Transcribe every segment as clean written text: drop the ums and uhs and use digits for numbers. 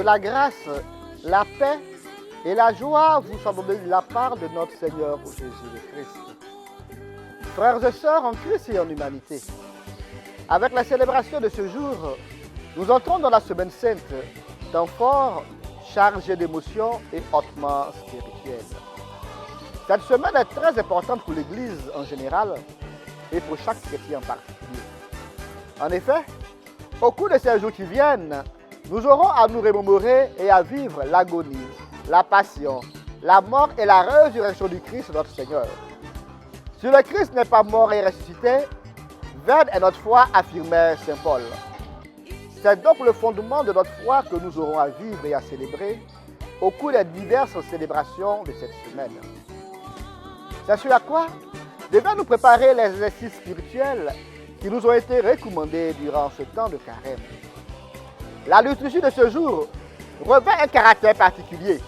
Que la grâce, la paix et la joie vous soient données de la part de notre Seigneur Jésus-Christ. Frères et sœurs en Christ et en humanité, avec la célébration de ce jour, nous entrons dans la semaine sainte, temps fort, chargé d'émotions et hautement spirituel. Cette semaine est très importante pour l'Église en général et pour chaque chrétien en particulier. En effet, au cours de ces jours qui viennent, nous aurons à nous remémorer et à vivre l'agonie, la passion, la mort et la résurrection du Christ notre Seigneur. Si le Christ n'est pas mort et ressuscité, vaine est notre foi, affirmait saint Paul. C'est donc le fondement de notre foi que nous aurons à vivre et à célébrer au cours des diverses célébrations de cette semaine. C'est sur à quoi devons nous préparer les exercices spirituels qui nous ont été recommandés durant ce temps de carême. La liturgie de ce jour revêt un caractère particulier.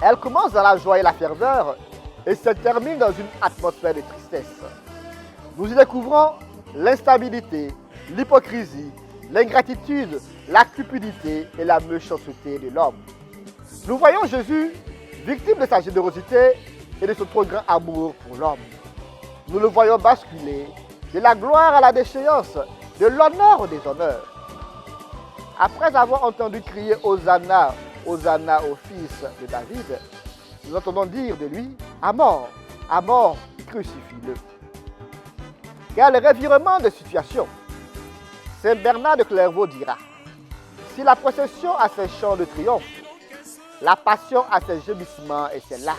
Elle commence dans la joie et la ferveur et se termine dans une atmosphère de tristesse. Nous y découvrons l'instabilité, l'hypocrisie, l'ingratitude, la cupidité et la méchanceté de l'homme. Nous voyons Jésus, victime de sa générosité et de son trop grand amour pour l'homme. Nous le voyons basculer de la gloire à la déchéance, de l'honneur au déshonneur. Après avoir entendu crier Hosanna, Hosanna au fils de David, nous entendons dire de lui, à mort, crucifie-le. Quel revirement de situation! Saint Bernard de Clairvaux dira, si la procession a ses chants de triomphe, la passion a ses gémissements et ses larmes.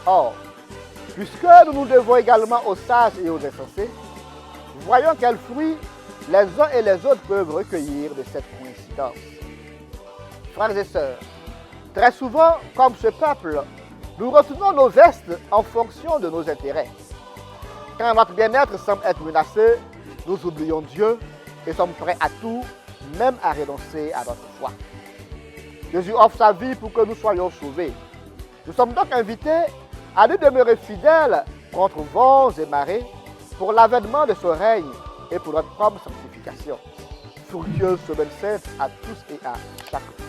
Or, puisque nous nous devons également aux sages et aux insensés, voyons quels fruits les uns et les autres peuvent recueillir de cette coïncidence. Frères et sœurs, très souvent, comme ce peuple, nous retournons nos vestes en fonction de nos intérêts. Quand notre bien-être semble être menacé, nous oublions Dieu et sommes prêts à tout, même à renoncer à notre foi. Jésus offre sa vie pour que nous soyons sauvés. Nous sommes donc invités à nous demeurer fidèles contre vents et marées pour l'avènement de son règne et pour notre propre sanctification. Fructueuse semaine sainte à tous et à chacun.